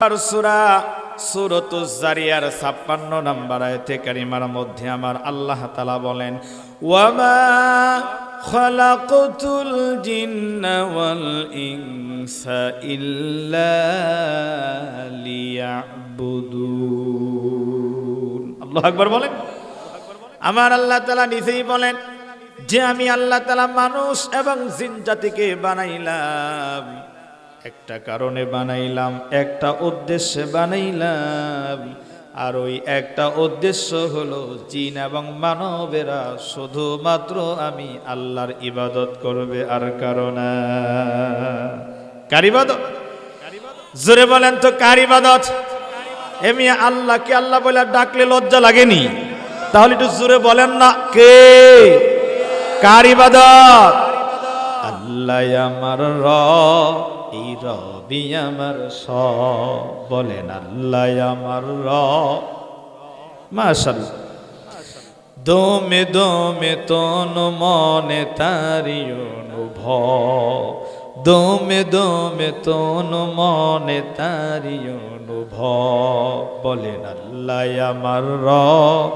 সূরা সূরাতুজ জারিয়ার ৫৬ নম্বর আয়াতে কারিমার মধ্যে আমার আল্লাহ তাআলা বলেন, ওয়ামা খালাকতুল জিন্না ওয়াল ইনসা ইল্লা লিয়াবুদুন। আল্লাহু আকবার বলেন। আমার আল্লাহ তাআলা নিজেই বলেন যে আমি আল্লাহ তাআলা মানুষ এবং জিন জাতিকে বানাইলাম, একটা কারণে বানাইলাম, একটা উদ্দেশ্যে বানাইলাম। আর ওই একটা উদ্দেশ্য হলো জিন এবং মানবেরা শুধুমাত্র আমি আল্লাহর ইবাদত করবে, আর কারণে কার ইবাদত? জোরে বলেন তো কার ইবাদত? এমনি আল্লাহকে আল্লাহ বলে ডাকলে লজ্জা লাগেনি? তাহলে একটু জোরে বলেন না, কে কার ইবাদত? আল্লাহ আমার রব, এই রবি আমার সব। বলেন আল্লাহ আমার রব। মাশাআল্লাহ। দমে দমে তন মনে তারি অনুভব, দমে দমে তন মনে তারি অনুভব। বলেন আল্লাহ আমার রব,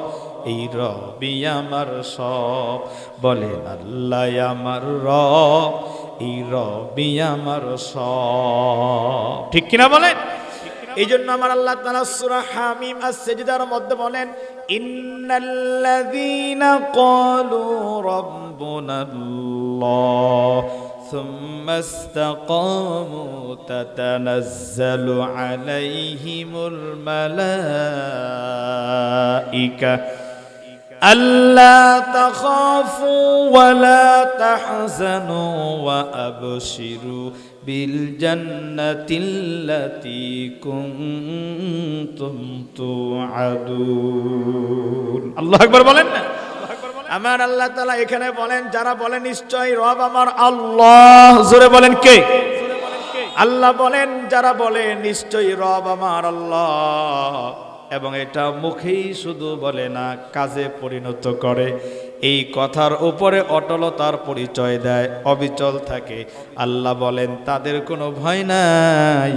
এই রবি আমার সব। বলেন আল্লাহ আমার রব, এই রবি আমার সব। ঠিক কিনা বলেন? এই জন্য আমার আল্লাহ তাআলা সূরা হামিম আস-সাজদার মধ্যে বলেন, ইন্নাল্লাযীনা ক্বালু রাব্বুনাল্লাহ সুম্মা ইসতাকামু তাতানাজ্জালু আলাইহিমুল মালাঈকা আল্লা তাখাফু ওয়ালা তাহজানু ওয়া আবশিরু বিল জান্নাতিল্লাতী কুনতুম তুআদুন। আল্লাহু আকবার বলেন না? আমার আল্লাহ তাআলা এখানে বলেন, যারা বলে নিশ্চয়ই রব আমার আল্লাহ, জোরে বলেন কে? আল্লাহ বলেন, যারা বলে নিশ্চয়ই রব আমার আল্লাহ, এবং এটা মুখেই শুধু বলে না, কাজে পরিণত করে, এই কথার উপরে অটলতার পরিচয় দেয়, অবিচল থাকে, আল্লাহ বলেন তাদের কোনো ভয় নাই।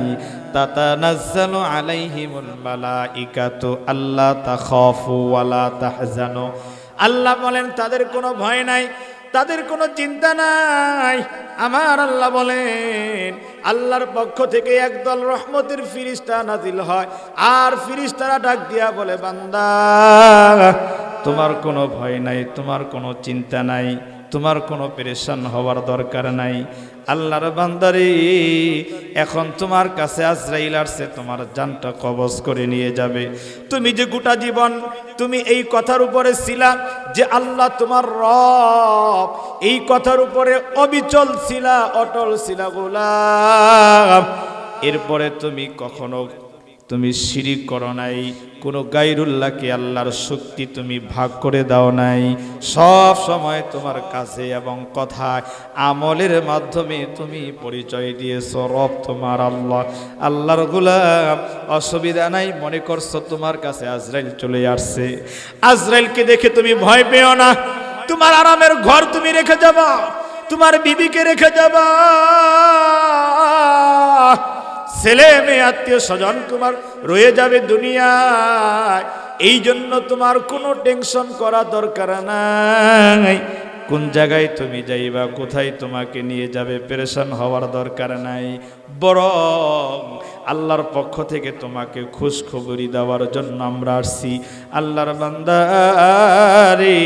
তাতানাজ্জালু আলাইহিমুল মালাঈকাতু আল্লা তাখাফু ওয়ালা তাহজানু। আল্লাহ বলেন তাদের কোনো ভয় নাই, তাদের কোনো চিন্তা নাই। আমার আল্লাহ বলেন আল্লাহর পক্ষ থেকে একদল রহমতের ফিরিস্তা নাজিল হয়, আর ফিরিস্তারা ডাক দিয়া বলে, বান্দা তোমার কোনো ভয় নাই, তোমার কোনো চিন্তা নাই, তোমার কোনো পেরেশান হওয়ার দরকার নাই। আল্লাহর বান্দারে, এখন তোমার কাছে আজরাইল আসছে, তোমার জানটা কবজ করে নিয়ে যাবে। তুমি যে গোটা জীবন তুমি এই কথার উপরে ছিলা যে আল্লাহ তোমার রব, এই কথার উপরে অবিচল ছিলা, অটল ছিলা গোলাম। এরপরে তুমি কখনো তুমি শিরিক করো নাই, কোনো গায়রুল্লাহকে আল্লাহর শক্তি তুমি ভাগ করে দাও নাই। সব সময় তোমার কাছে এবং কথায় আমলের মাধ্যমে তুমি পরিচয় দিয়েছো রব তোমার আল্লাহ। আল্লাহর গোলাম, অসুবিধা নাই, মনে করছো তোমার কাছে আজরাইল চলে আসছে, আজরাইলকে দেখে তুমি ভয় পেও না। তোমার আরামের ঘর তুমি রেখে যাবা, তোমার বিবিকে রেখে যাবা, ছেলে মেয়ে আত্মীয় স্বজন তোমার রয়ে যাবে দুনিয়ায়। এই জন্য তোমার কোনো টেনশন করা দরকার নাই। কোন জায়গায় তুমি যাইবা, কোথায় তোমাকে নিয়ে যাবে, পেরেশান হওয়ার দরকার নাই। বরং আল্লাহর পক্ষ থেকে তোমাকে খুশ খবরি দেওয়ার জন্য আমরা আসছি। আল্লাহর বান্দা রে,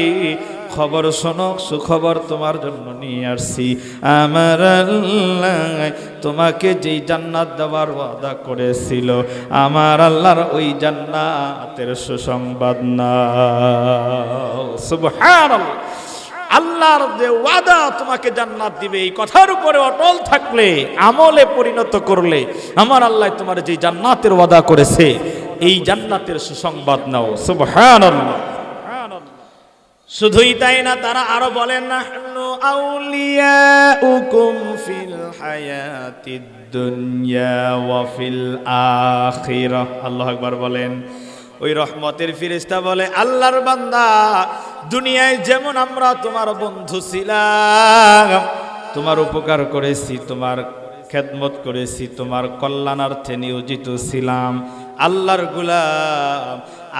খবর শোনো, সুখবর তোমার জন্য নিয়ে আসছি। আমার আল্লাহ তোমাকে যেই জান্নাত দেওয়ার ওয়াদা করেছিল, আমার আল্লাহর ওই জান্নাতের সুসংবাদ নাও। সুবহানাল্লাহ। আল্লাহর যে ওয়াদা তোমাকে জান্নাত দিবে, এই কথার উপরে অটল থাকলে, আমলে পরিণত করলে, আমার আল্লাহ তোমার যে জান্নাতের ওয়াদা করেছে, এই জান্নাতের সুসংবাদ নাও। সুবহানাল্লাহ। শুধুই তাই না, তারা আরো বলেন, নাহনু আউলিয়াউকুম ফিল হায়াতিদ দুনিয়া ওয়া ফিল আখিরাহ। আল্লাহু আকবার বলেন। ওই রহমতের ফেরেশতা বলে, আল্লাহর বান্দা, দুনিয়ায় যেমন আমরা তোমার বন্ধু ছিলাম, তোমার উপকার করেছি, তোমার খেদমত করেছি, তোমার কল্যাণার্থে নিয়োজিত ছিলাম। আল্লাহর গোলাম,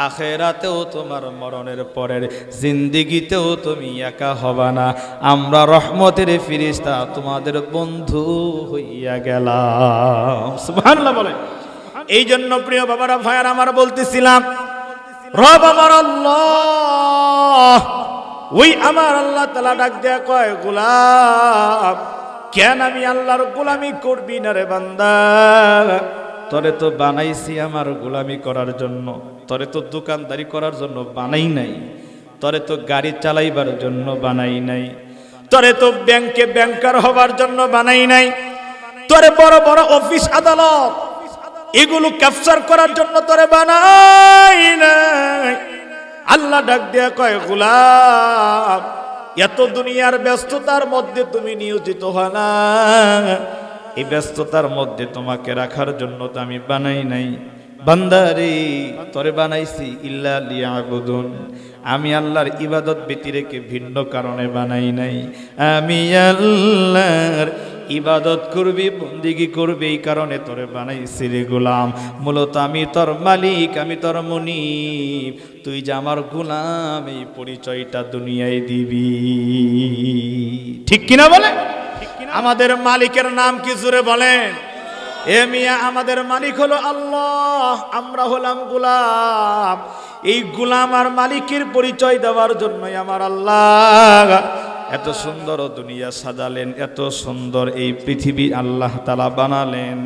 আখেরাতেও তোমার মরণের পরের জিন্দেগিতেও তুমি একা হবা না, আমরা রহমতের ফেরেশতা তোমাদের বন্ধু হইয়া গেলাম। সুবহানাল্লাহ বলে। এই জন্য প্রিয় বাবারা ভাইয়ার আমার বলতেছিলাম, রব আমার আল্লাহ, ওই আমার আল্লাহ তাআলা ডাক দেয়া কয়, গোলাম কেন আমি আল্লাহর গোলামি করবি না রে বান্দা? তরে তো বানাইছি আমার গোলামি করার জন্য, তরে তো দোকানদারি করার জন্য বানাই নাই, তরে তো গাড়ি চালাইবার জন্য বানাই নাই, তরে তো ব্যাংকে ব্যাংকার হবার জন্য বানাই নাই, তরে বড় বড় অফিস আদালত এগুলো ক্যাপচার করার জন্য তরে বানাই নাই। আল্লাহ ডাক দেয়া কয়, গোলাম এত দুনিয়ার ব্যস্ততার মধ্যে তুমি নিয়োজিত হয় না, এই ব্যস্ততার মধ্যে তোমাকে রাখার জন্য তো আমি বানাই নাই। বান্দারে তরে বানাইছি ইল্লা লিয়াবুদুন, আমি আল্লাহর ইবাদত ব্যতি রেখে ভিন্ন কারণে বানাই নাই। আমি আল্লাহর ইবাদত করবি, বন্দিগি করবি, এই কারণে তোরে বানাইছি রে গোলাম। মূলত আমি তোর মালিক, আমি তোর মুনিব, তুই যে আমার গোলাম এই পরিচয়টা দুনিয়ায় দিবি। ঠিক কিনা বলে? আমাদের মালিকের নাম কি জোরে বলেন? এ মিয়া, আমাদের মালিক হলো আল্লাহ, আমরা হলাম গোলাম। এই গোলাম আর মালিকের পরিচয় দেওয়ার জন্যই আমার আল্লাহ এত সুন্দর দুনিয়া সাজালেন, এত সুন্দর এই পৃথিবী আল্লাহ তাআলা বানালেন।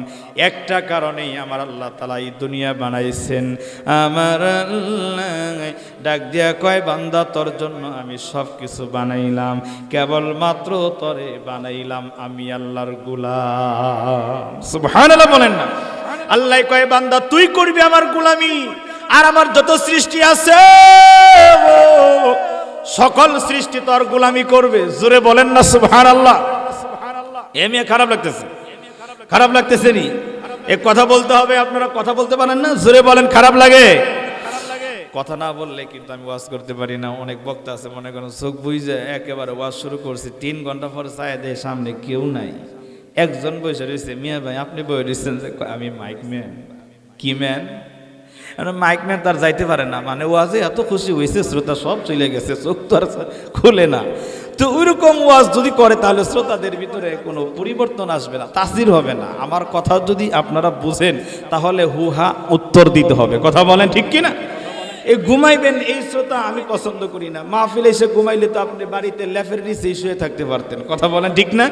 একটা কারণেই আমার আল্লাহ তাআলা এই দুনিয়া বানাইছেন। আমার আল্লাহ ডাক দিয়া কয়, বান্দা তোর জন্য আমি সব কিছু বানাইলাম, কেবলমাত্র তরে বানাইলাম আমি আল্লাহর গোলাম। সুবহানাল্লাহ বলেন না? আল্লাহ কয়, বান্দা তুই করবি আমার গোলামি, আর আমার যত সৃষ্টি আছে সকল সৃষ্টি তোর গোলামি করবে। জোরে বলেন না সুবহানাল্লাহ? এমনি খারাপ লাগতেছে? খারাপ লাগতেছে নি? এক কথা বলতে হবে, আপনারা কথা বলতে পারেন না? জোরে বলেন, খারাপ লাগে? কথা না বললে কিন্তু আমি ওয়াজ করতে পারি না। অনেক বক্তা আছে মনে করেন চোখ বুঝে একেবারে ওয়াজ শুরু করছি, 3 ঘন্টা পরে চায় দেয় সামনে কেউ নাই, একজন বসে রয়েছে। মিয়া ভাই আপনি বসে রয়েছেন? আমি মাইক ম্যান। কি ম্যান? মাইক ম্যান তার যাইতে পারে না, মানে ওয়াজে এত খুশি হয়েছে, শ্রোতা সব চলে গেছে, চোখ তো আর খুলে না। তো ওইরকম ওয়াজ যদি করে তাহলে শ্রোতাদের ভিতরে কোনো পরিবর্তন আসবে না, তাসির হবে না। আমার কথা যদি আপনারা বুঝেন তাহলে হুহা উত্তর দিতে হবে। কথা বলেন ঠিক কিনা? এই ঘুমাইবেন এই শ্রোতা আমি পছন্দ করি না। মাহফিলে এসে ঘুমাইলে তো আপনি বাড়িতে লেফের নিচে শুয়ে থাকতে পারতেন। কথা বলেন ঠিক না?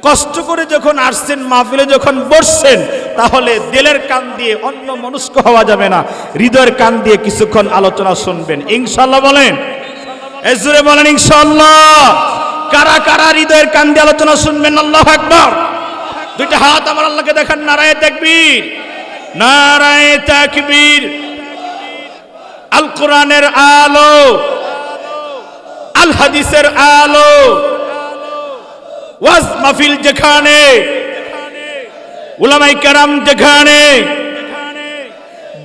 কষ্ট করে যখন আসছেন মাহফিলে, যখন বসছেন, তাহলে দিলের কান দিয়ে অন্য মনস্ক হওয়া যাবে না, হৃদয়ের কান দিয়ে কিছুক্ষণ আলোচনা শুনবেন ইনশাআল্লাহ। বলেন জোরে বলেন ইনশাআল্লাহ। কারা কারা হৃদয়ের কান দিয়ে আলোচনা শুনবেন? আল্লাহু আকবার। দুইটা হাত আমার আল্লাহকে দেখান। নারায়ে তাকবীর, নারায়ে তাকবীর। আল কোরআনের আলো, আল হাদিসের আলো, ওয়াজ মাহফিল যেখানে, উলামায়ে কেরাম যেখানে,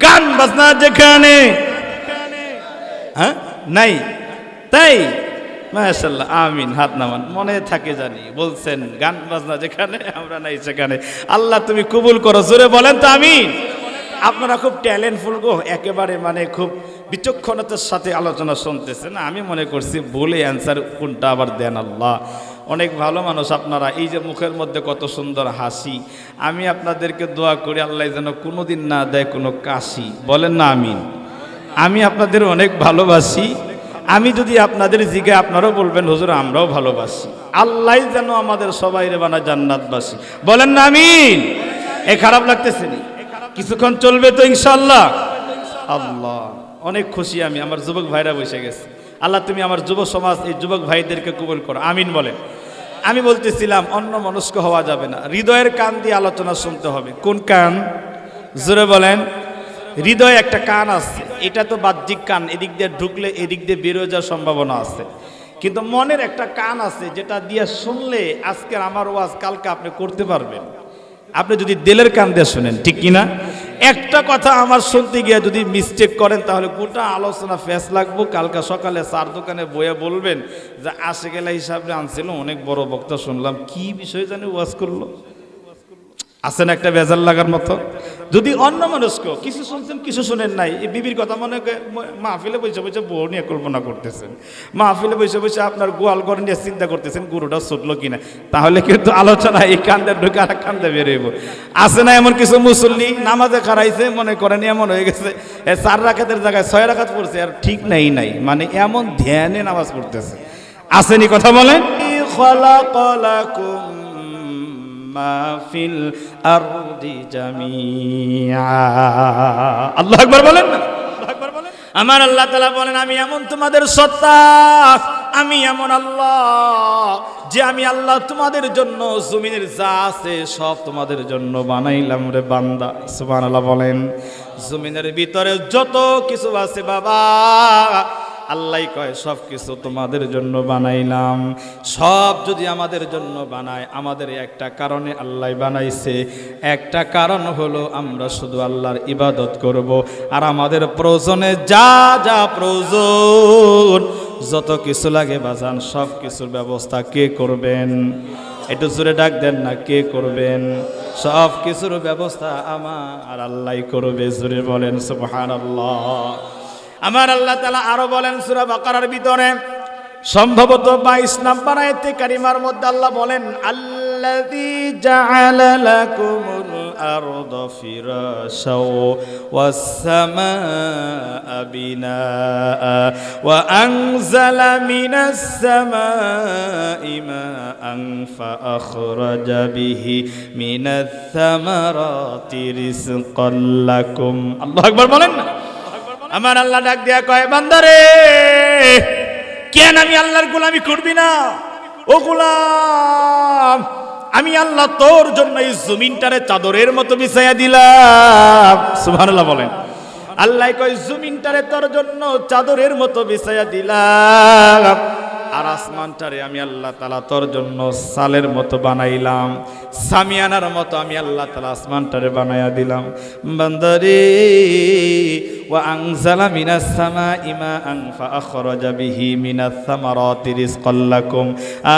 গান বাজনা যেখানে, হ্যাঁ নাই তাই? মাশাআল্লাহ, আমিন। হাত নামান, মনে থাকে জানি। বলছেন গান বাজনা যেখানে, আমরা নাই সেখানে। আল্লাহ তুমি কবুল করো। জোরে বলেন তো আমিন। আপনারা খুব ট্যালেন্টফুল গো, একেবারে মানে খুব বিচক্ষণতার সাথে আলোচনা শুনতেছেন। আমি মনে করছি বলে অ্যান্সার কোনটা আবার দেন। আল্লাহ অনেক ভালো মানুষ আপনারা। এই যে মুখের মধ্যে কত সুন্দর হাসি, আমি আপনাদেরকে দোয়া করি আল্লাহ যেন কোনোদিন না দেয় কোনো কাশি। বলেন না আমিন। আমি আপনাদের অনেক ভালোবাসি। আমি যদি আপনাদের জিজ্ঞাসা আপনারাও বলবেন হুজুর আমরাও ভালোবাসি। আল্লাহ যেন আমাদের সবাই রে বানায় জান্নাতবাসী। বলেন না আমিন। এ খারাপ লাগতেছে নি? কিছুক্ষণ চলবে তো ইনশাআল্লাহ। আল্লাহ অনেক খুশি আমি, আমার যুবক ভাইরা বসে গেছে। আল্লাহ তুমি আমার যুব সমাজ, এই যুবক ভাইদেরকে কবুল করো, আমিন বলেন। আমি বলতেছিলাম অন্য মনস্ক হওয়া যাবে না, হৃদয়ের কান দিয়ে আলোচনা শুনতে হবে। কোন কান? জোরে বলেন। হৃদয়ে একটা কান আছে, এটা তো বাহ্যিক কান, এদিক দিয়ে ঢুকলে এদিক দিয়ে বেরোয় যাওয়ার সম্ভাবনা আছে। কিন্তু মনের একটা কান আছে যেটা দিয়ে শুনলে আজকের আমার ওয়াজ কালকে আপনি করতে পারবেন, আপনি যদি দিলের কান দিয়ে শুনেন। ঠিক কিনা? একটা কথা আমার শুনতে গিয়ে যদি মিস্টেক করেন তাহলে গোটা আলোচনা ফেস লাগবো। কালকে সকালে চার দোকানে বইয়া বলবেন যে আসে গেলা হিসাবে আনছিল, অনেক বড় বক্তা শুনলাম, কি বিষয় জানি ওয়াজ করলো। আছেন একটা বেজাল লাগার মতো। যদি অন্য মানুষকেও কিছু শুনছেন কিছু শুনেন নাই, এই বিবির কথা মনে মাহফিলে বসে বসে বউ নিয়ে কল্পনা করতেছেন, মাহফিলে বসে বসে আপনার গোয়াল ঘর নিয়ে চিন্তা করতেছেন গরুটা ছুটলো কিনা, তাহলে কিন্তু আলোচনা এই কান্দে ঢুকে আর কান্দে বেরোইব। আছে না এমন কিছু মুসল্লি নামাজে খারাইছে, মনে করেন এমন হয়ে গেছে 4 রাকাতের জায়গায় 6 রাকাত পড়ছে, আর ঠিক নাই, মানে এমন ধ্যানে নামাজ পড়তেছে। আসেনি কথা বলেন, খালাকালাকুম মা ফিল আরদি জামিআ। আল্লাহু আকবার বলেন না, আমার আল্লাহ তাআলা বলেন আমি এমন তোমাদের সত্তা, আমি এমন আল্লাহ যে আমি আল্লাহ তোমাদের জন্য জমিনের যা আছে সব তোমাদের জন্য বানাইলাম রে বান্দা। সুবহানাল্লাহ বলেন। জমিনের ভিতরে যত কিছু আছে বাবা, আল্লাহ কয় সব কিছু তোমাদের জন্য বানাইলাম। সব যদি আমাদের জন্য বানায়, আমাদের একটা কারণে আল্লাহ বানাইছে। একটা কারণ হলো আমরা শুধু আল্লাহর ইবাদত করব, আর আমাদের প্রয়োজনে যা যা প্রয়োজন যত কিছু লাগে বাজান, সব কিছুর ব্যবস্থা কে করবেন? একটু জোরে ডাক দেন না, কে করবেন? সব কিছুর ব্যবস্থা আমার আল্লাহ করবে। জোরে বলেন সুবহানাল্লাহ। আমার আল্লাহ তাআলা আরো বলেন সূরা বাকারার ভিতরে, সম্ভবত 22 নম্বর আয়াতে কারিমার মধ্যে আল্লাহ বলেন, আল্লাযী জাআলা লাকুমুল আরদা ফিরাশাও ওয়াস সামাআ বিনাআ ওয়া আনজালা মিনাস সামাই মাআন ফাআখরাজা বিহি মিনাস সামারাতি রিজকাল লাকুম। আল্লাহু আকবার বলেন না। আমার আল্লাহ ডাক দিয়া কয়, বান্দারে কেন আমি আল্লাহর গোলামি করবি না? ও গোলাম, আমি আল্লাহ তোর জন্য এই জমিনটারে চাদরের মতো বিছাইয়া দিলাম। সুবহানাল্লাহ বলেন। আল্লাহ কয় জমিনটারে তোর জন্য চাদরের মতো বিছাইয়া দিলাম, আর আসমানটারে আমি আল্লাহ তাআলা তোর জন্য সালের মতো বানাইলাম, সামিয়ানার মতো আমি আল্লাহ তাআলা আসমানটারে বানাইয়া দিলাম। বান্দারে ওয়া আনজালা মিনাস সামাই মাআন ফাআখরাজা বিহি মিনাস সামারাতি রিজকাল লাকুম।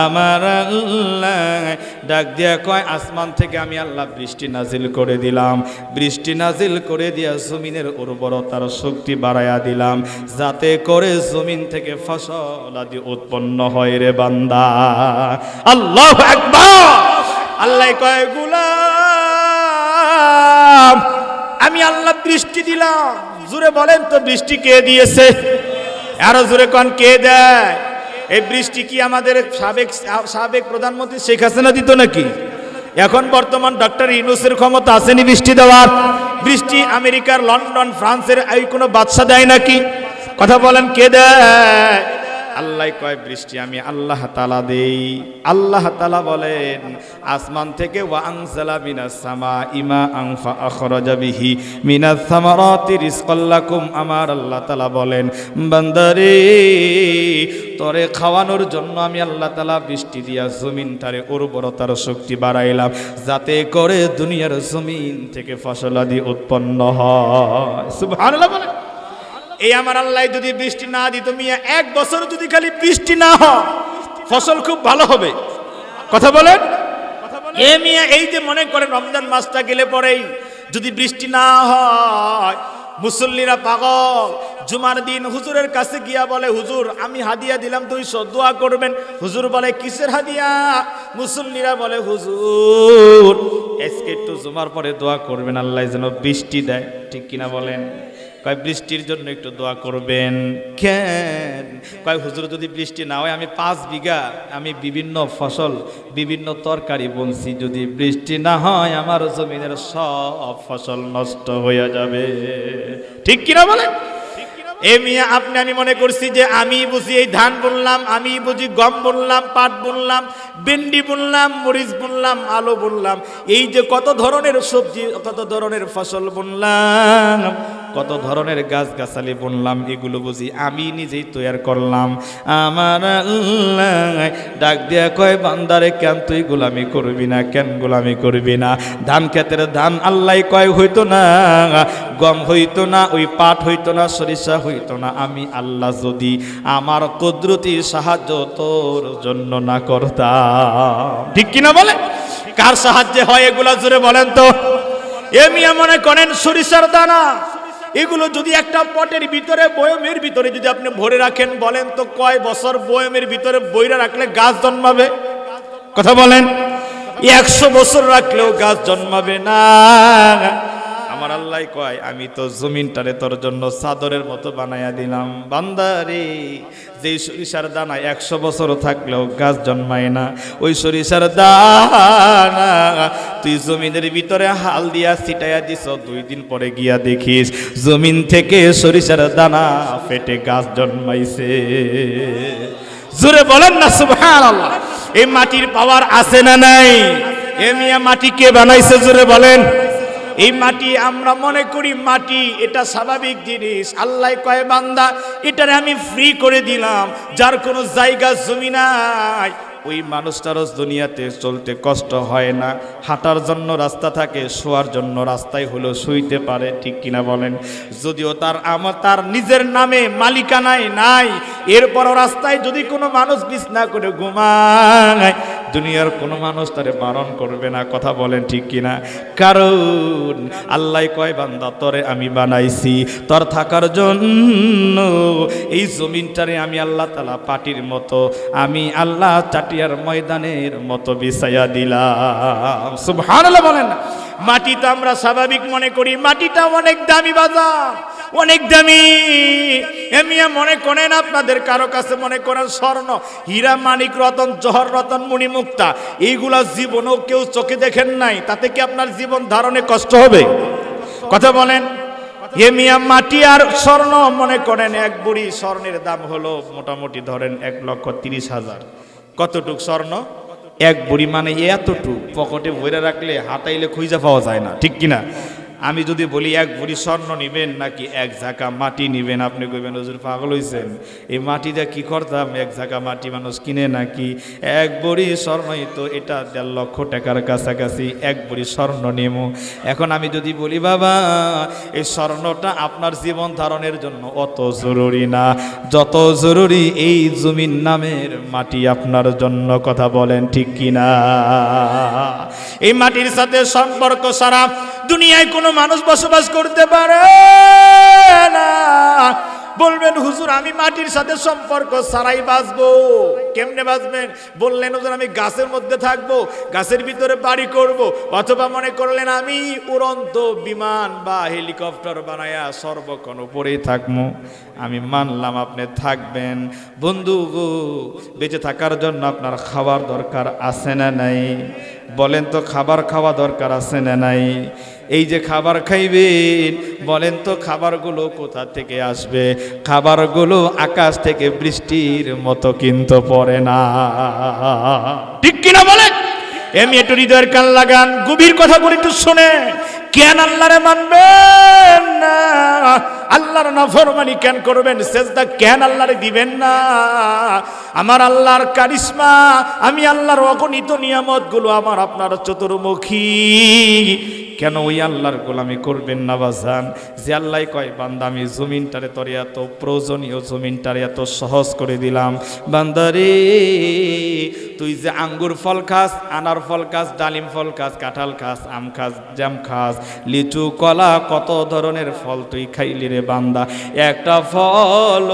আমার আল্লাহ ডাক দিয়া কয়, আসমান থেকে আমি আল্লাহ বৃষ্টি নাজিল করে দিলাম, বৃষ্টি নাজিল করে দিয়া জমিনের উর্বরতার শক্তি বাড়াইয়া দিলাম, যাতে করে জমিন থেকে ফসল আদি উৎপন্ন হয় রে বান্দা। আল্লাহু আকবার। আল্লাহ কয়, গোলাম আমি আল্লাহ বৃষ্টি দিলাম। জোরে বলেন তো, বৃষ্টি কে দিয়েছে? আরো জোরে কোন, কে দেয়? এই বৃষ্টি কি আমাদের সাবেক প্রধানমন্ত্রী শেখ হাসিনা দিত নাকি? এখন বর্তমান ডক্টর ইউনূসের ক্ষমতা আসেনি বৃষ্টি দেওয়ার? বৃষ্টি আমেরিকার, লন্ডন, ফ্রান্সের এই কোনো বাদশা দেয় নাকি? কথা বলেন, কে দেয়? আল্লাহ কয় বৃষ্টি আমি আল্লাহ তাআলা দেই। আল্লাহ তাআলা বলেন আসমান থেকে ওয়া আনজালা মিনাস সামাই মাআন ফাআখরাজা বিহি মিনাস সামারাতি রিজকাল লাকুম। আমার আল্লাহ তাআলা বলেন, বান্দারে তোরে খাওয়ানোর জন্য আমি আল্লাহ তাআলা বৃষ্টি দিয়া জমিনটারে উর্বরতার শক্তি বাড়াইলাম, যাতে করে দুনিয়ার জমিন থেকে ফসলাদি উৎপন্ন হয়। সুবহানাল্লাহ বলেন। এই আমার আল্লাহ যদি বৃষ্টি না দিত মিয়া, 1 বছর যদি খালি বৃষ্টি না হয়, ফসল খুব ভালো হবে। কথা বলেন। এ মিয়া, এই যে মনে করেন রমজান মাসটা গেলে পরেই যদি বৃষ্টি না হয়, মুসল্লিরা পাগল। জুমার দিন হুজুরের কাছে গিয়া বলে, হুজুর আমি হাদিয়া দিলাম 200, দোয়া করবেন। হুজুর বলে, কিসের হাদিয়া? মুসল্লিরা বলে, হুজুর আজকে একটু জুমার পরে দোয়া করবেন, আল্লাহ যেন বৃষ্টি দেয়। ঠিক কিনা বলেন? কয় বৃষ্টির জন্য একটু দোয়া করবেন। কেন? কয় হুজুর যদি বৃষ্টি না হয়, আমি 5 বিঘা আমি বিভিন্ন ফসল, বিভিন্ন তরকারি বলছি, যদি বৃষ্টি না হয় আমার জমিনের সব ফসল নষ্ট হয়ে যাবে। ঠিক কিনা বলেন? এ মিয়া, আপনি আমি মনে করছি যে আমি বুঝি এই ধান বুনলাম, আমি বুঝি গম বুনলাম, পাট বুনলাম, ভেন্ডি বুনলাম, মরিচ বুনলাম, আলু বুনলাম, এই যে কত ধরনের সবজি, কত ধরনের ফসল বুনলাম, কত ধরনের গাছগাছালি বুনলাম, এগুলো বুঝি আমি নিজেই তৈরি করলাম। আমার আল্লাহ ডাক দিয়া কয়, বান্দারে কেন তুই গোলামি করবি না? কেন গোলামি করবি না? ধান ক্ষেতের ধান আল্লাহ কয় হইতো না, গম হইতো না, ওই পাট হইতো না, সরিষা হইতো না, আমি আল্লাহ যদি আমার কুদরতি সাহায্য তোর জন্য না করতাম। ঠিক কিনা বলে? কার সাহায্যে হয় এগুলা জোরে বলেন তো? মিয়া মনে করেন সরিষার দানা, এগুলো যদি একটা পটের ভিতরে বয়মের ভিতরে যদি আপনি ভরে রাখেন, বলেন তো কয় বছর বয়মের ভিতরে বইরা রাখলে গাছ জন্মাবে? কথা বলেন। 100 বছর রাখলেও গাছ জন্মাবে না। আমার আল্লাহ কয় আমি তো জমিনটারে তোর জন্য চাদরের মতো বানাইয়া দিলাম। বান্দারে, যে সরিষার দানা 100 বছর থাকলেও গাছ জন্মায় না, ওই সরিষার দানা তুই জমিনের ভিতরে হাল দিয়া ছিটাইয়া দিছ, 2 দিন পরে গিয়া দেখিস জমিন থেকে সরিষার দানা ফেটে গাছ জন্মাইছে। জোরে বলেন না সুবহানাল্লাহ। এই মাটির পাওয়ার আছে না নাই? মিয়া মাটি কে বানাইছে জোরে বলেন? এই মাটি আমরা মনে করি মাটি এটা স্বাভাবিক জিনিস। আল্লাহ কয় বান্দা এটারে আমি ফ্রি করে দিলাম, যার কোনো জায়গা জমি নাই ওই মানুষটারও দুনিয়াতে চলতে কষ্ট হয় না, হাঁটার জন্য রাস্তা থাকে, শোয়ার জন্য রাস্তায় হলো শুইতে পারে, ঠিক কিনা বলেন? যদিও তার নিজের নামে মালিকানায় নাই, এরপরও রাস্তায় যদি কোনো মানুষ বিছনা করে ঘুমায়, দুনিয়ার কোনো মানুষ তারে বারণ করবে না। কথা বলেন ঠিক কিনা? কারণ আল্লাহ কয় বান্দা তোরে আমি বানাইছি তোর থাকার জন্য। এই জমিনটারে আমি আল্লাহ তাআলা পাটির মতো, আমি আল্লাহ চাটিয়ার ময়দানের মতো বিছাইয়া দিলাম। সুবহানাল্লাহ বলেন। মাটিটা আমরা স্বাভাবিক মনে করি, মাটিটা অনেক দামি বাজার, অনেক দামি। মিয়া মনে করেন আপনাদের কারো কাছে মনে করেন স্বর্ণ, হীরা, মানিক, রতন, জহর, রতন, মণি, মুক্তা, এইগুলা জীবনেও কেউ চোখে দেখেন নাই, তাতে কি আপনার জীবন ধারণে কষ্ট হবে? কথা বলেন। মিয়া মাটি আর স্বর্ণ মনে করেন, এক বুড়ি স্বর্ণের দাম হলো মোটামুটি ধরেন 1,30,000। কতটুক স্বর্ণ? এক বুড়ি মানে এতটুক, পকেটে ভরে রাখলে হাতাইলে খুঁজে পাওয়া যায় না, ঠিক কিনা? আমি যদি বলি এক ভরি স্বর্ণ নিবেন নাকি 1 ঝাঁকা মাটি নিবেন, আপনি কইবেন হুজুর পাগল হইছেন, এই মাটি দিয়ে কি করতাম? 1 ঝাঁকা মাটি মানুষ কিনে নাকি? এক ভরি স্বর্ণই তো এটা 1.5 লক্ষ টাকার কাছাকাছি, এক ভরি স্বর্ণ নেমো। এখন আমি যদি বলি বাবা এই স্বর্ণটা আপনার জীবন ধারণের জন্য অত জরুরি না যত জরুরি এই জমিন নামের মাটি আপনার জন্য। কথা বলেন ঠিক কিনা? এই মাটির সাথে সম্পর্ক সারা দুনিয়ায় কোনো মানুষ বসবাস করতে পারে না। বলবেন হুজুর আমি মাটির সাথে সম্পর্ক ছাড়াই বাঁচবো। কেমনে বাঁচবেন? বললেন হুজুর আমি গাছের মধ্যে থাকবো, গাছের ভিতরে বাড়ি করব, অথবা মনে করলেন আমি উড়ন্ত বিমান বা হেলিকপ্টার বানায়া সর্বক্ষণ উপরেই থাকবো। আমি মানলাম আপনি থাকবেন। বন্ধু গো, বেঁচে থাকার জন্য আপনার খাবার দরকার আছে না নাই? বলেন তো খাবার খাওয়া দরকার আছে না নাই? এই যে খাবার খাইবেন, বলেন তো খাবারগুলো কোথা থেকে আসবে? খাবারগুলো আকাশ থেকে বৃষ্টির মতো কিন্তু পড়ে না, ঠিক কিনা বলেন? এমনি একটু হৃদয়ের কান লাগান, গভীর কথা বলি একটু শুনে। কেন আল্লাহরে মানবেন না? আল্লাহর নাফরমানি কেন করবেন? সেজদা কেন আল্লাহরে দিবেন না? আমার আল্লাহর কারিশমা, আমি আল্লাহর অগণিত নিয়ামতগুলো আমার আপনার চতুর্মুখী, কেন ওই আল্লাহর গোলামি করবেন না বাজান? যে আল্লাহ কয় বান্দা আমি জমিনটারে তোর এত প্রয়োজনীয় জমিনটারে এত সহজ করে দিলাম, বান্দারে তুই যে আঙ্গুর ফল খাস, আনার ফল খাস, ডালিম ফল খাস, কাঁঠাল খাস, আম খাস, জাম খাস, লিচু, কলা, কত ধরনের ফল তুই খাইলি রে বান্দা, একটা ফল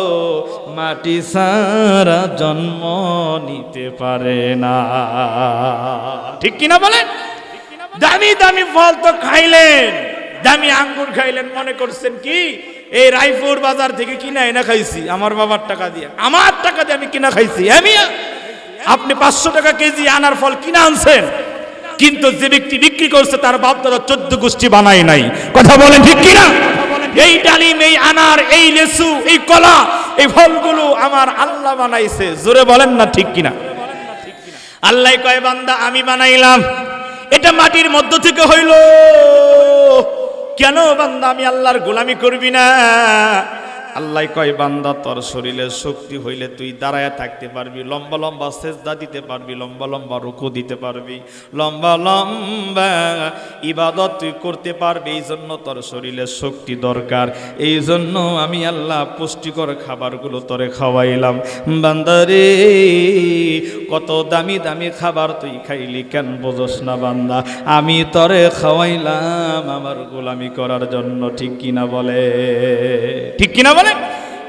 মাটি সারা জন্ম নিতে পারে না, ঠিক কিনা বলেন? দামি দামি ফল তো খাইলেন, দামি আঙ্গুর খাইলেন, মনে করছেন কি এই রায়পুর বাজার থেকে কিনা এনে খাইছি আমার বাবার টাকা দিয়ে, আমার টাকা দিয়ে আমি কিনা খাইছি? আপনি 500 টাকা কেজি আনার ফল কিনা আনছেন, কিন্তু যে ব্যক্তি বিক্রি করছে তার বাপ দাদা 14 গোষ্ঠী বানায় নাই। কথা বলেন ঠিক কিনা? এই ডালিম, এই আনার, এই লেসু, এই কলা, এই ফলগুলো আমার আল্লাহ বানাইছে। জোরে বলেন না ঠিক কিনা? আল্লাহ কয় বান্দা আমি বানাইলাম, এটা মাটির মধ্য থেকে হইল। কেন বান্দা আমি আল্লাহর গোলামি করবি না? আল্লাহ কয় বান্দা তোর শরীরে শক্তি হইলে তুই দাঁড়ায় থাকতে পারবি, লম্বা লম্বা সেজদা দিতে পারবি, লম্বা লম্বা রুকু দিতে পারবি, লম্বা লম্বা ইবাদত তুই করতে পারবি। এই জন্য তোর শরীরে শক্তি দরকার, এই জন্য আমি আল্লাহ পুষ্টিকর খাবারগুলো তোরে খাওয়াইলাম। বান্দারে কত দামি দামি খাবার তুই খাইলি, কেন বোঝস না বান্দা? আমি তোরে খাওয়াইলাম আমার গোলামি করার জন্য, ঠিক কিনা বলে? ঠিক কিনা বলে?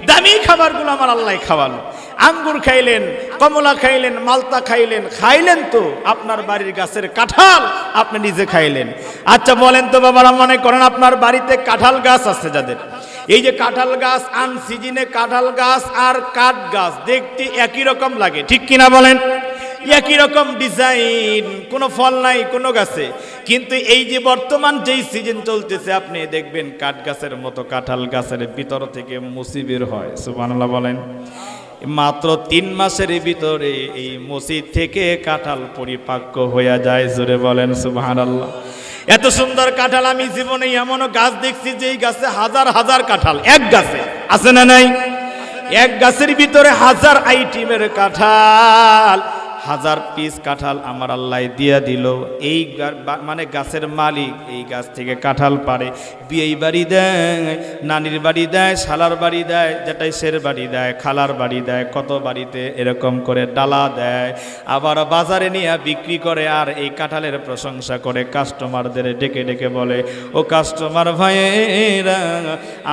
দামি খাবারগুলো আমার আল্লাহ খাওয়ালো। আঙ্গুর খাইলেন, কমলা খাইলেন, মালতা খাইলেন, খাইলেন তো আপনার বাড়ির গাছের কাঁঠাল আপনি নিজে খাইলেন। আচ্ছা বলেন তো বাবারা, মনে করেন আপনার বাড়িতে কাঁঠাল গাছ আছে, যাদের এই যে কাঁঠাল গাছ, আনসিজনে কাঁঠাল গাছ আর কাঠ গাছ দেখতে একই রকম লাগে, ঠিক কিনা বলেন? একই রকম ডিজাইন, কোনো ফল নাই কোনো গাছে। কিন্তু এই যে বর্তমান যেই সিজন চলতেছে, আপনি দেখবেন কাঠ গাছের মতো কাঁঠাল গাছের ভিতর থেকে মুসি বের হয়। সুবহানাল্লাহ বলেন। মাত্র 3 মাসের ভিতরে এই মুসি থেকে কাঁঠাল পরিপাক্য হয়ে যায়। জোরে বলেন সুবহানাল্লাহ। এত সুন্দর কাঁঠাল আমি জীবনে এমনও গাছ দেখছি যে এই গাছে হাজার হাজার কাঁঠাল, এক গাছে আছে না নাই? এক গাছের ভিতরে হাজার আইটেমের কাঁঠাল, হাজার পিস কাঁঠাল আমার আল্লাহ দিয়া দিল। এই মানে গাছের মালিক এই গাছ থেকে কাঁঠাল পারে, বিয়েই বাড়ি দেয়, নানির বাড়ি দেয়, শালার বাড়ি দেয়, জ্যাঠাইশের বাড়ি দেয়, খালার বাড়ি দেয়, কত বাড়িতে এরকম করে ডালা দেয়, আবার বাজারে নিয়ে বিক্রি করে। আর এই কাঁঠালের প্রশংসা করে, কাস্টমারদের ডেকে ডেকে বলে, ও কাস্টমার ভাইয়েরা,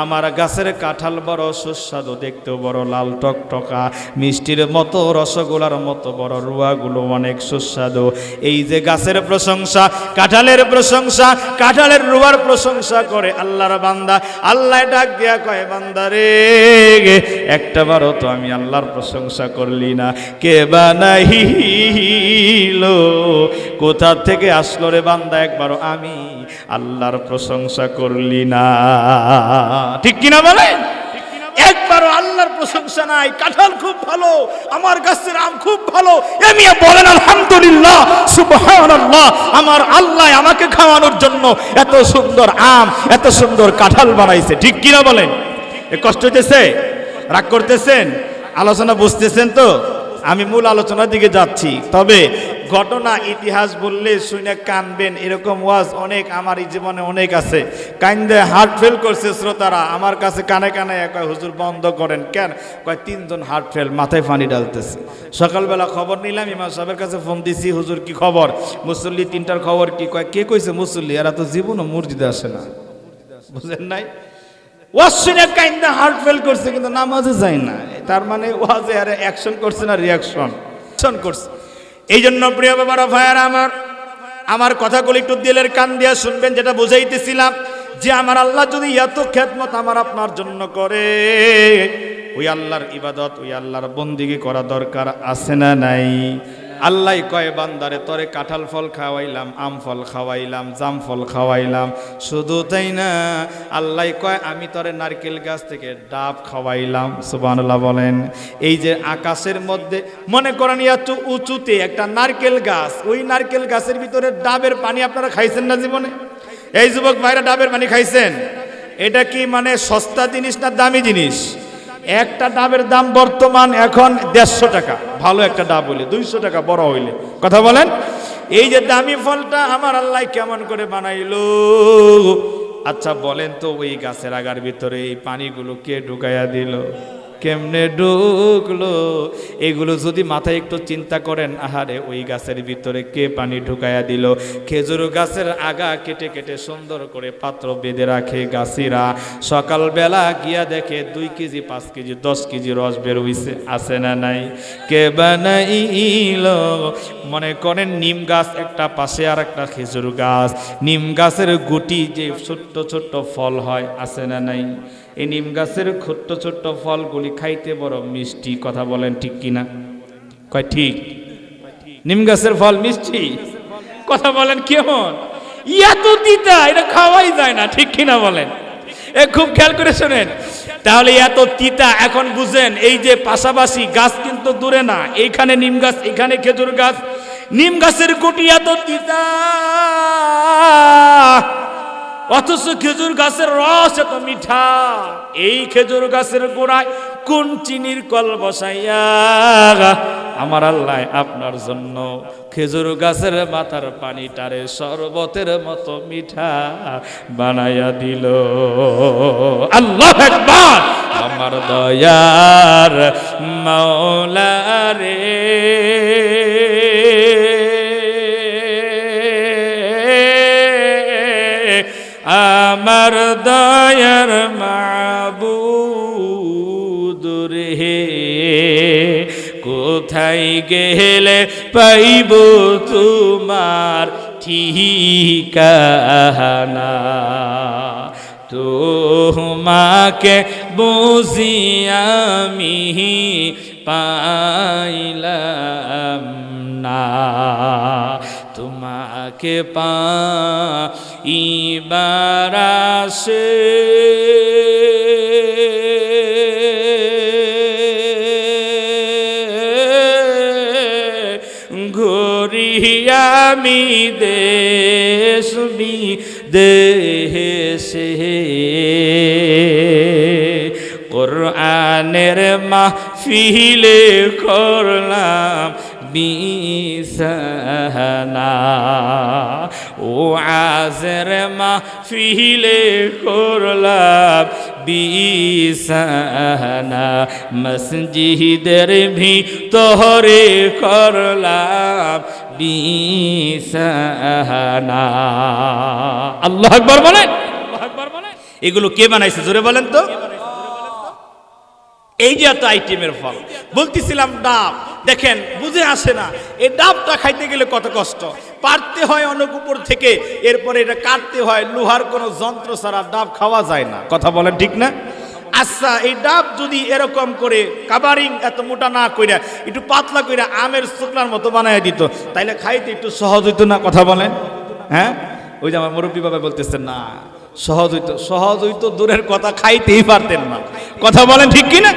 আমার গাছের কাঁঠাল বড় সুস্বাদু, দেখতেও বড় লাল টকটকা, মিষ্টির মতো, রসগোল্লার মতো বড়, গুলো অনেক সুস্বাদু। এই যে গাছের প্রশংসা, কাঁঠালের প্রশংসা, কাঁঠালের রুয়ার প্রশংসা করে আল্লাহর বান্দা। আল্লাহ ডাক দিয়া কয়, বান্দা রে, একটা বারও তো আমি আল্লাহর প্রশংসা করলি না। কে বানাইলো, কোথা থেকে আসলো রে বান্দা, একবারও আমি আল্লাহর প্রশংসা করলি না। ঠিক কিনা বলেন? একবারও আল্লাহর প্রশংসা নাই। কাঁঠাল খুব ভালো, আমার গাছের আম খুব ভালো, এমনি বলেন আলহামদুলিল্লাহ, সুবহানাল্লাহ। আমার আল্লাহ আমাকে খাওয়ানোর জন্য এত সুন্দর আম, এত সুন্দর কাঁঠাল বানাইছে। ঠিক কিনা বলেন? কষ্ট হইতেছে? রাগ করতেছেন? আলোচনা বুঝতেছেন তো? আমি মূল আলোচনার দিকে যাচ্ছি। তবে ঘটনা ইতিহাস বললে শুনে কানবেন, এরকম ওয়াজ অনেক আমার এই জীবনে অনেক আছে। কান্দে হার্ট ফেল করছে শ্রোতারা আমার কাছে, কানে কানে কয় হুজুর বন্ধ করেন। কেন? কয় 3 জন হার্ট ফেল, মাথায় পানি ডালতেছে। সকালবেলা খবর নিলাম, ইমাম সাহেবের কাছে ফোন দিছি, হুজুর কি খবর? মুসল্লি 3টার খবর কি? কয় কে কইছে মুসল্লি? এরা তো জীবনও মসজিদে আসে না। বুঝেন নাই? ওয়াজ শুনে কান্দে হার্ট ফেল করছে, কিন্তু নামাজে যায় না। তার মানে ওয়াজে আরে অ্যাকশন করছে না রিয়াকশন করছে। এই জন্য প্রিয় বাবারা, ভাইয়ারা আমার কথাগুলো একটু দিলের কান দিয়া শুনবেন। যেটা বুঝাইতেছিলাম যে আমার আল্লাহ যদি এত খেদমত আমার আপনার জন্য করে, ওই আল্লাহর ইবাদত, ওই আল্লাহর বন্দিগি করা দরকার আছে না নাই? আল্লাহ কয়, বান্দারে তোরে কাঁঠাল ফল খাওয়াইলাম, আম ফল খাওয়াইলাম, জাম ফল খাওয়াইলাম, শুধু তাই না, আল্লাহ কয় আমি তোরে নারকেল গাছ থেকে ডাব খাওয়াইলাম। সুবহানাল্লাহ বলেন। এই যে আকাশের মধ্যে মনে করেন এত উঁচুতে একটা নারকেল গাছ, ওই নারকেল গাছের ভিতরে ডাবের পানি আপনারা খাইছেন না জীবনে? এই যুবক ভাইরা ডাবের পানি খাইছেন? এটা কি মানে সস্তা জিনিস না দামি জিনিস? একটা ডাবের দাম বর্তমান এখন 150 টাকা, ভালো একটা ডাব হইলে 200 টাকা বড় হইলে। কথা বলেন, এই যে দামি ফলটা আমার আল্লাহ কেমন করে বানাইলো? আচ্ছা বলেন তো, ওই গাছের আগার ভিতরে এই পানিগুলো কে ঢুকাইয়া দিল? কেমনে ঢুকলো? এগুলো যদি মাথায় একটু চিন্তা করেন, আহারে ওই গাছের ভিতরে কে পানি ঢুকাইয়া দিল? খেজুর গাছের আগা কেটে কেটে সুন্দর করে পাত্র বেঁধে রাখে গাছিরা, সকালবেলা গিয়া দেখে 2 কেজি 5 কেজি 10 কেজি রস বের হইছে, আছে না নাই? কে বানাইল? মনে করেন নিম গাছ একটা, পাশে আর একটা খেজুর গাছ, নিম গাছের গুটি যে ছোট্ট ছোট্ট ফল হয়, আছে না নাই? এই নিম গাছের ছোট্ট ছোট্ট ফলগুলি খাইতে বড় মিষ্টি। কথা বলেন ঠিক কিনা? কয় ঠিক। নিম গাছের ফল মিষ্টি। কথা বলেন কেমন? এত তিতা, এটা খাওয়াই যায় না, ঠিক কিনা বলেন? খুব খেয়াল করে শোনেন। তাহলে এত তিতা এখন বুঝেন। এই যে পাশাপাশি গাছ কিন্তু দূরে না, এইখানে নিম গাছ, এখানে খেজুর গাছ, নিম গাছের গুটি এত তিতা, অথচ খেজুর গাছের রস এত মিঠা। এই খেজুর গাছের গোড়ায় কোন চিনির কল বসাইয়া আমার আল্লাহ আপনার জন্য খেজুর গাছের মাথার পানিটারে শরবতের মতো মিঠা বানাইয়া দিল। আল্লাহু আকবার। আমার দয়ার মাওলা রে, আমার দয়ার মাবুদ রে, কোথায় গেলে পাইব তোমার ঠিকানা, তোমাকে বুঝি আমি পাইলাম না, তোমাকে পাইবার আশে ঘুরি আমি দেশ বিদেশে, কোরআনের মাহফিলে করলাম বিছানা, ও আজের মাহফিলে করলাম বিছানা, মসজিদের ভিতরে করলাম বিছানা। আল্লাহু আকবার বলেন। এগুলো কে বানাইছে জোরে বলেন তো? এই যে এত আইটেমের ফল বলতেছিলাম, ডাব দেখেন বুঝে আসে না। এই ডাবটা খাইতে গেলে কত কষ্ট, পারতে হয় অনেক উপর থেকে, এরপরে এটা কাটতে হয়, লোহার কোনো যন্ত্র ছাড়া ডাব খাওয়া যায় না। কথা বলেন ঠিক না? আচ্ছা, এই ডাব যদি এরকম করে কাভারিং এত মোটা না কইরা একটু পাতলা কইরা আমের শুকনার মতো বানায় দিত, তাইলে খাইতে একটু সহজ হইতো না? কথা বলেন। হ্যাঁ, ওই যে আমার মুরব্বী বাবা বলতেছেন না সহজ হইতো, সহজ হইতো দূরের কথা, খাইতেই পারতেন না। কথা বলেন ঠিক কিনা?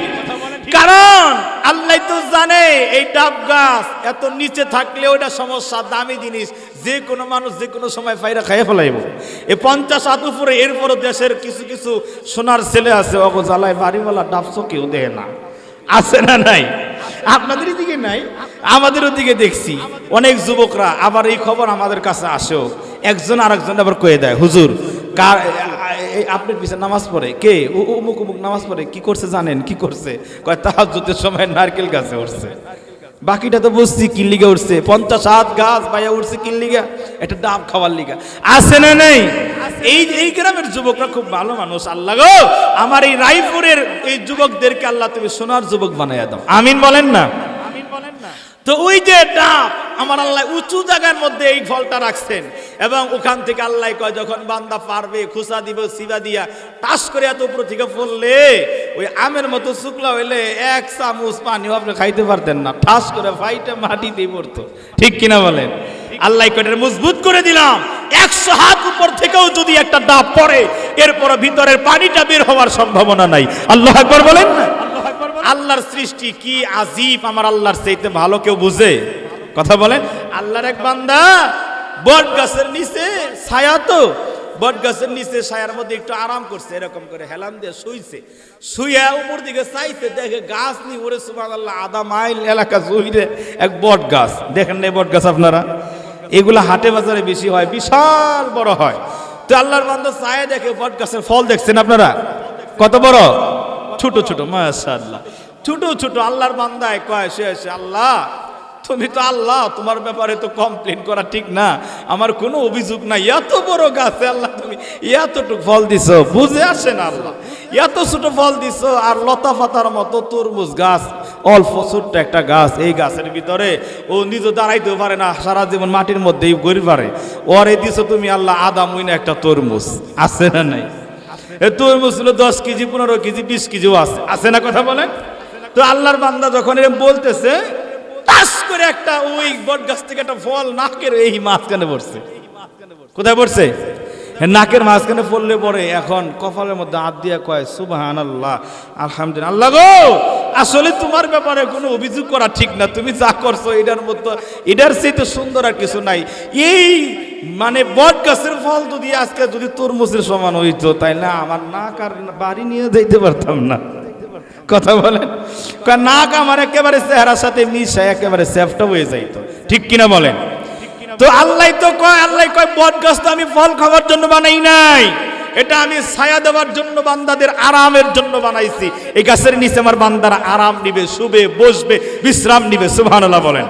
কারণ আল্লাহ তো জানে এই ডাব গাছ এত নিচে থাকলে ওটা সমস্যা, দামি জিনিস, যে কোনো মানুষ যে কোনো সময় ফাইরা খাইয়ে ফেলাইব। এই 50 হাত উপরে, এরপরও দেশের কিছু কিছু সোনার ছেলে আছে, অগো জ্বালায় বাড়িওয়ালা ডাব কেউ দেয় না, আছে না নাই? আপনাদের দিকে নাই, আমাদের ওদিকে দেখছি অনেক যুবকরা। আবার এই খবর আমাদের কাছে আসেও, একজন আরেকজন আবার কয়ে দেয়, হুজুর কার আপনার পিছনে নামাজ পড়ে কে? অমুক অমুক নামাজ পড়ে। কি করছে জানেন? কি করছে? কয় তাহাজ্জুদের সময় নারকেল গাছে উঠছে। বাকিটা তো বুঝছি কিন লিগা উঠছে, 50 হাত গাছ বাইয়া উঠছে কিন লিগা, একটা ডাব খাওয়ার লিগা। আছে না নেই? এই গ্রামের যুবকরা খুব ভালো মানুষ। আল্লাহ গো, আমার এই রায়পুরের এই যুবকদেরকে আল্লাহ তুমি সোনার যুবক বানাইয়া দাও। আমিন বলেন না? তো ওই যে ডাব, আমার আল্লাহ উঁচু জায়গার মধ্যে এই ফলটা রাখছেন, এবং ওখান থেকে আল্লাহ কয় যখন বান্দা পারবে খুসা দিব সিবা দিয়া টাস করে এত উপর থেকে পড়লে ওই আমের মতো শুকলা হইলে 1 চামচ পানিও আপনি খাইতে পারতেন না, ঠাস করে ফাইটে মাটিতেই পড়তো। ঠিক কিনা বলেন? আল্লাহ কয়টা মজবুত করে দিলাম, 100 হাত উপর থেকেও যদি একটা ডাব পড়ে, এরপর ভিতরের পানিটা বের হওয়ার সম্ভাবনা নাই। আল্লাহু আকবার বলেন না? আল্লাহর সৃষ্টি কি আজীব, আমার আল্লাহর চাইতে ভালো কেউ বুঝে? কথা বলেন। আল্লাহর এক বান্দা বট গাছের নিচে ছায়া, তো বট গাছের নিচে ছায়ার মধ্যে একটু আরাম করছে, এরকম করে হেলাম দিয়ে শুইছে, শুইয়া উপর দিকে চাইছে, দেখে গাছ নি ওরে সুবহানাল্লাহ, 1/2 মাইল এলাকা জুড়ে এক বট গাছ। দেখেন না বট গাছ আপনারা? এগুলা হাটে বাজারে বেশি হয়, বিশাল বড় হয়। তো আল্লাহর বান্দা ছায়া দেখে বট গাছের ফল দেখছেন আপনারা? কত বড়? ছোট ছোট, মাশাআল্লাহ, ছোট ছোট। আল্লাহর বান্দায় কয় সে আল্লাহ তুমি তো আল্লাহ, তোমার ব্যাপারে তো কমপ্লেন করা ঠিক না, আমার কোনো অভিযোগ নাই, এত বড় গাছে আল্লাহ তুমি এতটুক ফল দিছো, বুঝে আসে না আল্লাহ, এত ছোট ফল দিছো। আর লতা পাতার মতো তরমুজ গাছ, অল্প ছোট্ট একটা গাছ, এই গাছের ভিতরে ও নিজে দাঁড়াইতেও পারে না, সারা জীবন মাটির মধ্যেই গড়ি পারে, ওরে দিছো তুমি আল্লাহ আদা মইনা একটা তরমুজ। আছে না নাই? তরমুজ ছিল 10 কেজি, 15 কেজি, 20 কেজিও আছে, আছে না? কথা বলেন। তো আল্লাহর বান্দা যখন এরকম বলতেছে, টাস করে একটা ওই বট গাছ থেকে একটা ফল নাকের এই মাঝখানে পড়ছে। কোথায় পড়ছে? নাকের মাঝখানে পড়লে পরে এখন কপালের মধ্যে হাত দিয়ে কয় সুবহানাল্লাহ, আলহামদুলিল্লাহ। আল্লাহ গো, আসলে তোমার ব্যাপারে কোনো অভিযোগ করা ঠিক না, তুমি যা করছো এটার মধ্যে, এটার চেয়ে তো সুন্দর আর কিছু নাই। এই মানে বট গাছের ফল যদি আজকে যদি তরমুজের সমান হইতো তাইলে আমার নাক আর বাড়ি নিয়ে যাইতে পারতাম না। কথা বলেন, নাক আমার একেবারে চেহারার সাথে মিশে একেবারে সেফটা হয়ে যাইতো, ঠিক কিনা বলেন? তো আল্লাহ কয় বট গাছ তো আমি ফল খাওয়ার জন্য বানাই নাই, এটা আমি ছায়া দেওয়ার জন্য বান্দাদের আরামের জন্য বানাইছি। এই গাছের নিচে আমার বান্দারা আরাম নিবে, শুবে, বসবে, বিশ্রাম নিবে। সুবহানাল্লাহ বলেন।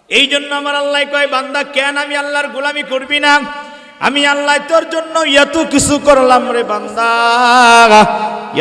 এই জন্য আমার আল্লাহ কয় বান্দা কেন আমি আল্লাহর গোলামি করবি না? আমি আল্লাহ তোর জন্য এত কিছু করলাম রে বান্দা,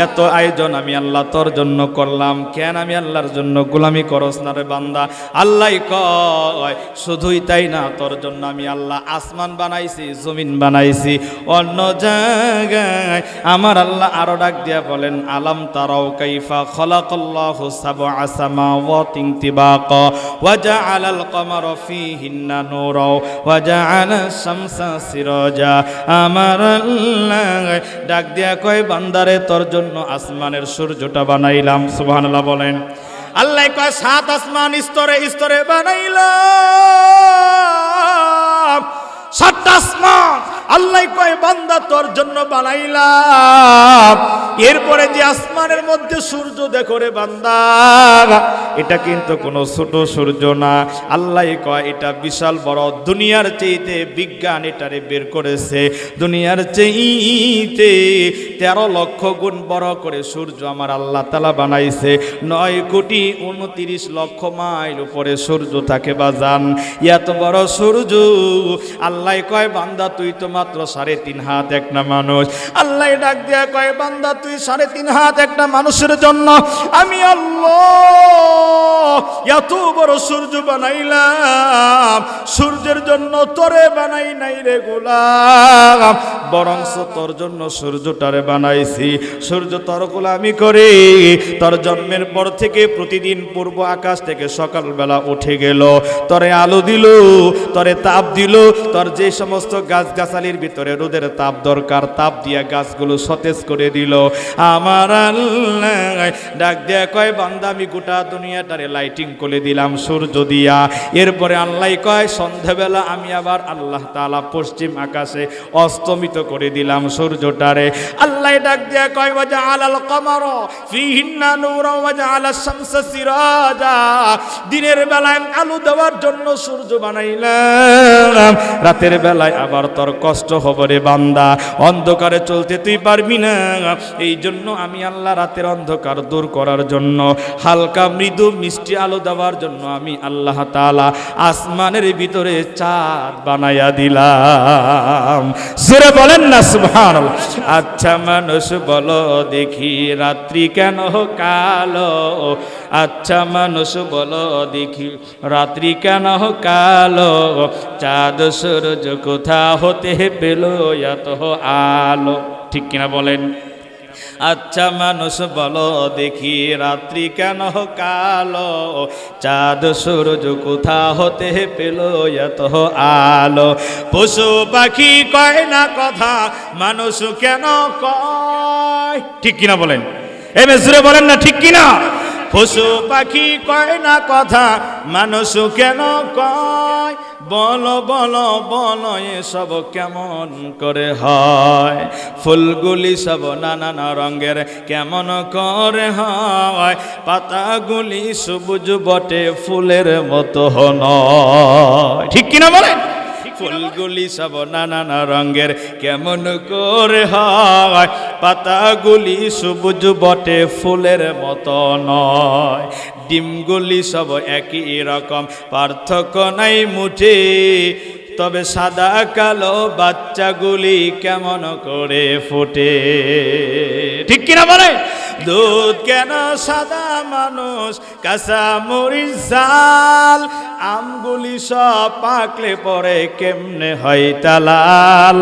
এত আয়োজন আমি আল্লাহ তোর জন্য করলাম, কেন আমি আল্লাহর জন্য গোলামি করস না রে বান্দা? আল্লাহ কয় শুধুই তাই না, তোর জন্য আমি আল্লাহ আসমান বানাইছি, জমিন বানাইছি। অন্য জায়গায় আমার আল্লাহ আরো ডাক দিয়া বলেন, আলাম তারাও কাইফা খালাকাল্লাহু সাবআ সামাওয়াতিন তিবাকা ওয়া জাআলাল কমারা ফীহিন্না নূরা ওয়া জাআলাশ শামসা সিরাজা। আমার আল্লাহ ডাক দিয়া কয় বান্দারে তোর জন্য আসমানের সূর্যটা বানাইলাম। সুবহানাল্লাহ বলেন। আল্লাহ কয় 7 আসমান স্তরে স্তরে বানাইলাম, 7টা আসমান আল্লাহ কয় বান্দা তোর জন্য বানাইলাম। এরপরে যে আসমানের মধ্যে সূর্য দেখো রে বান্দা, এটা কিন্তু কোনো ছোট সূর্য না। আল্লাহ কয় এটা বিশাল বড়, দুনিয়ার চাইতে বিজ্ঞান এটারে বের করেছে, দুনিয়ার চাইতে 13 লক্ষ গুণ বড় করে সূর্য আমার আল্লাহ তাআলা বানাইছে। 9 কোটি 29 লক্ষ মাইল উপরে সূর্য থাকে বাজান। এত বড় সূর্য আল্লাহ কয় বান্দা তুই তো মাত্র 3.5 হাত একটা মানুষ। আল্লাহ ডাক দিয়া কয় বান্দা তুই 3.5 হাত একটা মানুষের জন্য আমি আল্লাহ এত বড় সূর্য বানাইলাম। সূর্যের জন্য তোরে বানাই নাই রে গোলাম, বরং তোর জন্য সূর্যটারে বানাইছি। সূর্য তোর গোলামি করে তোর জন্মের পর থেকে প্রতিদিন পূর্ব আকাশ থেকে সকালবেলা উঠে গেল, তোরে আলো দিল, তোরে তাপ দিল, তোর যে সমস্ত গাছগাছালির ভিতরে রোদের তাপ দরকার তাপ দিয়া গাছগুলো সতেজ করে দিল। আমার আল্লাহ ডাক দিয়া কয় বান্দা আমি গোটা দুনিয়াটারে লাইটিং করে দিলাম সূর্য দিয়া। এরপরে আল্লাহ কয় সন্ধ্যাবেলা আমি আবার আল্লাহ তাআলা পশ্চিম আকাশে অস্তমিত করে দিলাম সূর্যটারে। আল্লাহ ডাক দিয়া কয় ওয়াজআলাল কমারা ফীহিন্না নূরা ওয়াজআলাশ শামসা সিরাজা। দিনের বেলায় আলো দেওয়ার জন্য সূর্য বানাইলাম, রাতের বেলায় আবার তোর কষ্ট হবে রে বান্দা, অন্ধকারে চলতে তুই পারবি না। এই জন্য আমি আল্লাহ রাতের অন্ধকার দূর করার জন্য, হালকা মৃদু মিষ্টি আলো দেওয়ার জন্য আমি আল্লাহ তাআলা আসমানের ভিতরে চাঁদ বানাইয়া দিলাম। জোরে বলেন না সুবহানাল্লাহ। আচ্ছা মানুষ বলো দেখি রাত্রি কেন কালো? আচ্ছা মানুষ বলো দেখি রাত্রি কেন কালো? চাঁদ সূরজ কোথা হতে পেল এত আলো? ঠিক কিনা বলেন? আচ্ছা মানুষ বলো দেখি রাত্রি কেন কালো? চাঁদ সূরজ কোথা হতে পেল এত আলো? পশু পাখি কয় না কথা, মানুষ কেন কয়? ঠিক কিনা বলেন? এই মেজুরে বলেন না ঠিক কিনা? পশু পাখি কয় না কথা, মানুষ কেন কয়? বলো বলো বলো এসব কেমন করে হয়? ফুলগুলি সব নানান রঙের কেমন করে হয়? পাতাগুলি সবুজ বটে ফুলের মতো নয়। ঠিক কিনা বলেন? ফুলগুলি সব নানান রঙের কেমন করে হয়? পাতাগুলি সবুজ বটে ফুলের মতো নয়। ডিমগুলি সব একই রকম, পার্থক্য নাই মুঠে, তবে সাদা কালো বাচ্চাগুলি কেমন করে ফোটে? ঠিক কিনা বলে? দুধ কেন সাদা, মানুষ কাঁচা মরিচ ঝাল, আমগুলি সব পাকলে পরে কেমনে হয় তালাল?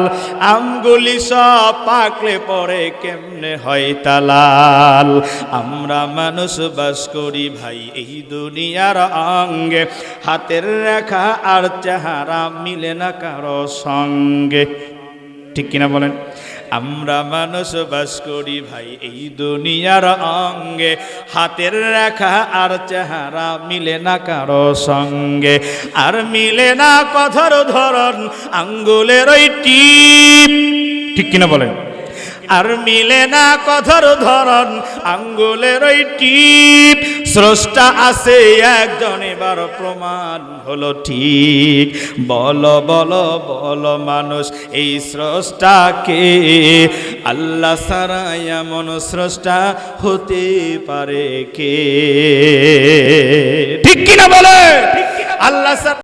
আমগুলি সব পাকলে পরে কেমনে হয় তালাল? আমরা মানুষ বাস করি ভাই এই দুনিয়ার অঙ্গে, হাতের রেখা আর চেহারা মিলে না কারো সঙ্গে। ঠিক কিনা বলেন? আমরা মানুষ বাস করি ভাই এই দুনিয়ার অঙ্গে, হাতের রেখা আর চেহারা মিলে না কারো সঙ্গে, আর মিলে না কথার ধরন আঙ্গুলের ওই টিপ, ঠিক কিনা বলেন? আর মিলে না কথার ধরন আঙ্গুলের ওই টিপ, স্রষ্টা আছে একজন এবার প্রমাণ হলো ঠিক। বলো বলো বলো মানুষ এই স্রষ্টাকে, আল্লাহ ছাড়া এমন স্রষ্টা হতে পারে কে? ঠিক কিনা বলে? আল্লাহ